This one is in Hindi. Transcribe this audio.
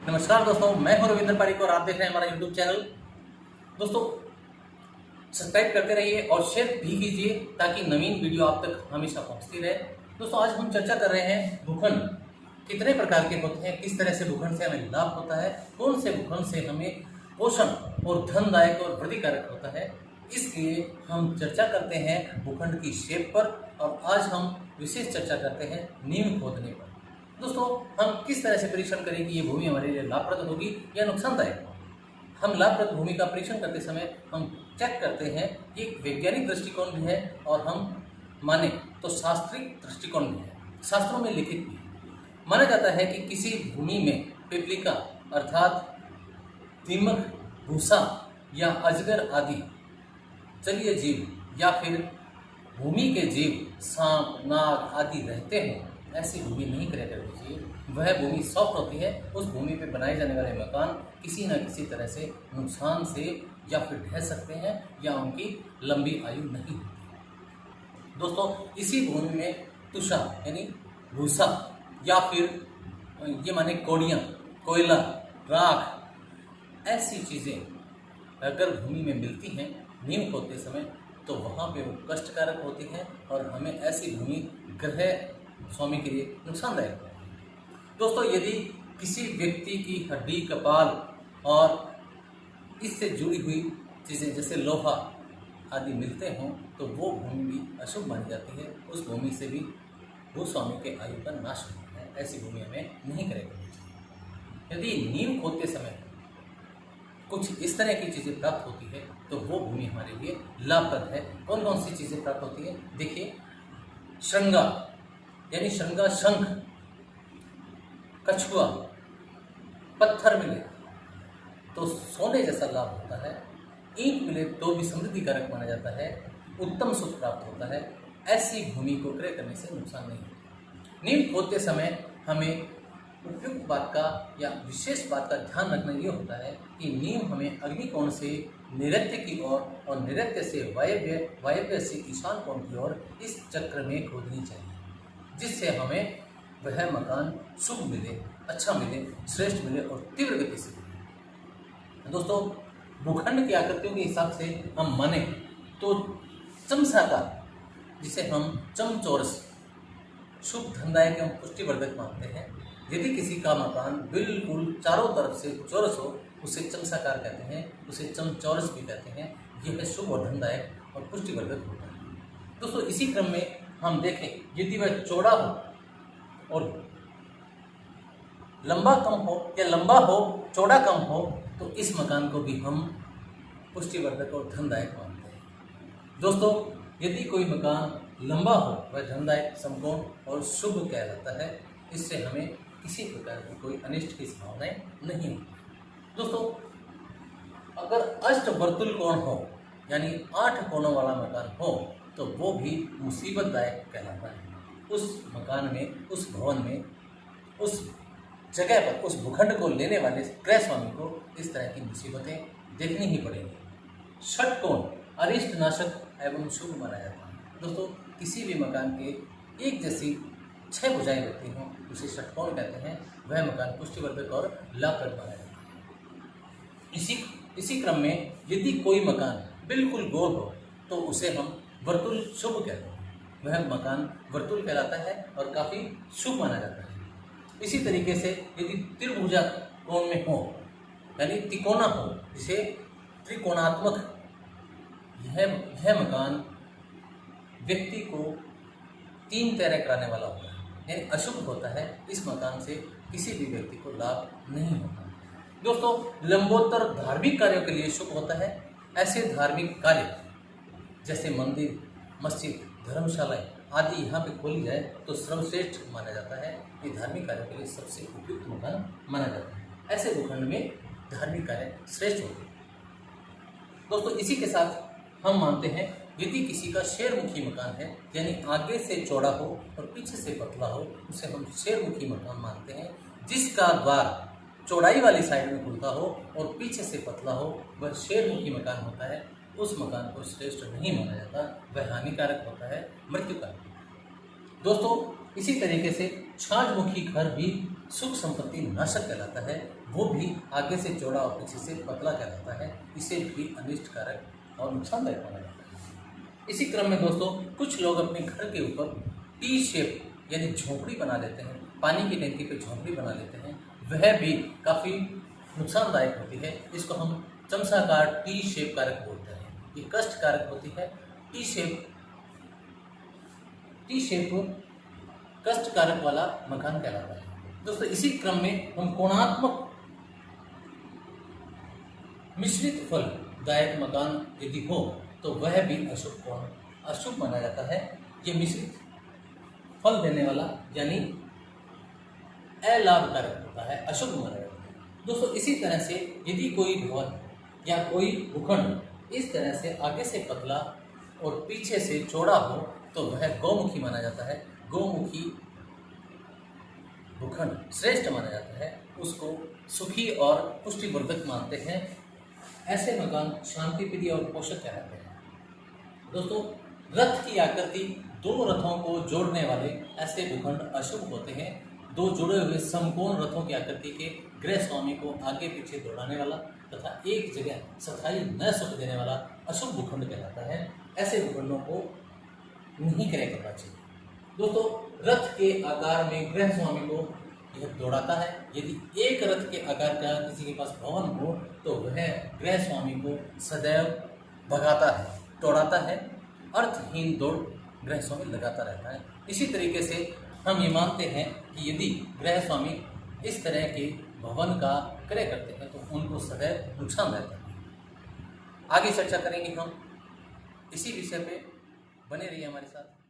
नमस्कार दोस्तों, मैं हूं रविंद्र पारिक और आप देख रहे हैं हमारा यूट्यूब चैनल। दोस्तों, सब्सक्राइब करते रहिए और शेयर भी कीजिए ताकि नवीन वीडियो आप तक हमेशा पहुंचती रहे। दोस्तों, आज हम चर्चा कर रहे हैं भूखंड कितने प्रकार के होते हैं, किस तरह से भूखंड से हमें लाभ होता है, कौन से भूखंड से हमें पोषण और धनदायक और वृद्धिकारक होता है। इसलिए हम चर्चा करते हैं भूखंड की शेप पर और आज हम विशेष चर्चा करते हैं नींव खोदने पर। दोस्तों, हम किस तरह से परीक्षण करें कि ये भूमि हमारे लिए लाभप्रद होगी या नुकसानदायक होगी। हम लाभप्रद भूमि का परीक्षण करते समय हम चेक करते हैं, ये एक वैज्ञानिक दृष्टिकोण भी है और हम माने तो शास्त्रीय दृष्टिकोण भी है, शास्त्रों में लिखित भी है। माना जाता है कि किसी भूमि में पिपलिका अर्थात दीमक, भूसा या अजगर आदि जलीय जीव या फिर भूमि के जीव सांप, नाग आदि रहते हैं, ऐसी भूमि नहीं क्रय कर दीजिए। वह भूमि सॉफ्ट होती है। उस भूमि पे बनाए जाने वाले मकान किसी न किसी तरह से नुकसान से या फिर ढह सकते हैं या उनकी लंबी आयु नहीं होती। दोस्तों, इसी भूमि में तुषा यानी भूसा या फिर ये माने कोड़ियाँ, कोयला, राख ऐसी चीज़ें अगर भूमि में मिलती हैं नींव खोदते समय तो वहाँ पे वो कष्टकारक होती हैं और हमें ऐसी भूमि ग्रह स्वामी के लिए नुकसानदायक है। दोस्तों, यदि किसी व्यक्ति की हड्डी, कपाल और इससे जुड़ी हुई चीज़ें जैसे लोहा आदि मिलते हों तो वो भूमि भी अशुभ मानी जाती है। उस भूमि से भी भूस्वामी के आयु का नाश होता है। ऐसी भूमि हमें नहीं क्रय करनी चाहिए। यदि नींव खोदते समय कुछ इस तरह की चीज़ें प्राप्त होती है तो वो भूमि हमारे लिए लाभप्रद है। कौन कौन सी चीज़ें प्राप्त होती है देखिए। श्रृंगा यानी श्रृंगा, शंख, कछुआ, पत्थर मिले तो सोने जैसा लाभ होता है। ईंट मिले तो भी समृद्धिकारक माना जाता है। उत्तम सुख प्राप्त होता है। ऐसी भूमि को क्रय करने से नुकसान नहीं होता। नींव खोदते समय हमें उपयुक्त बात का या विशेष बात का ध्यान रखना ये होता है कि नींव हमें अग्निकोण से नैऋत्य की ओर और नैऋत्य से वायव्य से ईशान कोण की ओर इस चक्र में खोदनी चाहिए, जिससे हमें वह मकान शुभ मिले, अच्छा मिले, श्रेष्ठ मिले और तीव्र गति से मिले। दोस्तों, भूखंड की आकृतियों के हिसाब से हम माने तो चमसाकार, जिसे हम चमचौरस, शुभ, धनदायक एवं पुष्टिवर्धक मानते हैं। यदि किसी का मकान बिल्कुल चारों तरफ से चौरस हो उसे चमसाकार कहते हैं, उसे चमचौरस भी कहते हैं। यह शुभ और धनदायक और पुष्टिवर्धक होता है। दोस्तों, इसी क्रम में हम देखें, यदि वह चौड़ा हो और लंबा कम हो या लंबा हो चौड़ा कम हो तो इस मकान को भी हम पुष्टिवर्धक और धनदायक मानते हैं। दोस्तों, यदि कोई मकान लंबा हो वह धनदायक, समकोण और शुभ कहलाता है। इससे हमें किसी प्रकार की कोई अनिष्ट की संभावनाएं नहीं होती। दोस्तों, अगर अष्टवर्तुल कोण हो यानी 8 कोणों वाला मकान हो तो वो भी मुसीबतदायक कहलाता है। उस मकान में, उस भवन में, उस जगह पर, उस भूखंड को लेने वाले क्रय स्वामी को इस तरह की मुसीबतें देखनी ही पड़ेंगी। षटकोण अरिष्ट नाशक एवं शुभ माना जाता है। दोस्तों, किसी भी मकान के एक जैसी 6 भुजाएं होती हों उसे षटकोण कहते हैं। वह मकान पुष्टिवर्धक और लाभप्रद माना जाता है। इसी क्रम में यदि कोई मकान बिल्कुल गोल हो तो उसे हम वर्तुल शुभ कहते हैं। वह मकान वर्तुल कहलाता है और काफ़ी शुभ माना जाता है। इसी तरीके से यदि त्रिभुजा कोण में हो यानी तिकोना हो, जिसे त्रिकोणात्मक, यह मकान व्यक्ति को 3 तरह कराने वाला होता है यानी अशुभ होता है। इस मकान से किसी भी व्यक्ति को लाभ नहीं होता। दोस्तों, लंबोत्तर धार्मिक कार्यों के लिए शुभ होता है। ऐसे धार्मिक कार्य जैसे मंदिर, मस्जिद, धर्मशालाएं आदि यहाँ पे खोली जाए तो सर्वश्रेष्ठ माना जाता है। ये धार्मिक कार्यों के लिए सबसे उपयुक्त मकान माना जाता है। ऐसे भूखंड में धार्मिक कार्य श्रेष्ठ होते हैं। दोस्तों, इसी के साथ हम मानते हैं यदि किसी का शेरमुखी मकान है यानी आगे से चौड़ा हो और पीछे से पतला हो उसे हम शेरमुखी मकान मानते हैं। जिसका द्वार चौड़ाई वाली साइड में खुलता हो और पीछे से पतला हो वह शेरमुखी मकान होता है। उस मकान को श्रेष्ठ नहीं माना जाता, वह हानिकारक होता है, मृत्युकारक। दोस्तों, इसी तरीके से छाजमुखी घर भी सुख संपत्ति नाशक कहलाता है, वो भी आगे से चौड़ा और पीछे से पतला कहलाता है। इसे भी अनिष्टकारक और नुकसानदायक माना जाता है। इसी क्रम में दोस्तों कुछ लोग अपने घर के ऊपर टी शेप यानी झोंपड़ी बना लेते हैं, पानी की टंकी पे झोंपड़ी बना लेते हैं, वह भी काफ़ी नुकसानदायक होती है। इसको हम चमसाकार टी शेप कारक बोलते हैं। ये कष्ट कारक होती है। टी शेप कष्ट कारक वाला मकान कहलाता है। दोस्तों इसी क्रम में हम कोणात्मक मिश्रित फलदायक मकान यदि हो तो वह भी अशुभ माना जाता है। ये मिश्रित फल देने वाला यानी अलाभकारक होता है, अशुभ माना जाता है। दोस्तों इसी तरह से यदि कोई भवन या कोई भूखंड इस तरह से आगे से पतला और पीछे से चौड़ा हो तो वह गौमुखी माना जाता है। गौमुखी भूखंड श्रेष्ठ माना जाता है, उसको सुखी और पुष्टिवर्धक मानते हैं। ऐसे मकान शांतिप्रिय और पोषक कहलाते हैं। दोस्तों रथ की आकृति दो रथों को जोड़ने वाले ऐसे भूखंड अशुभ होते हैं। दो जुड़े हुए समकोण रथों की आकृति के गृह स्वामी को आगे पीछे दौड़ाने वाला तथा एक जगह स्थायी न सुख देने वाला अशुभ भूखंड कहलाता है। ऐसे भूखंडों को नहीं क्रय करना चाहिए। दोस्तों रथ के आकार में गृह स्वामी को यह दौड़ाता है। यदि एक रथ के आकार का किसी के पास भवन हो तो वह गृह स्वामी को सदैव भगाता है, दौड़ाता है। अर्थहीन दौड़ गृह स्वामी लगाता रहता है। इसी तरीके से हम ये मानते हैं कि यदि गृह स्वामी इस तरह के भवन का क्रय करते हैं तो उनको सदैव नुकसान रहता है। आगे चर्चा करेंगे हम इसी विषय पे, बने रहिए हमारे साथ।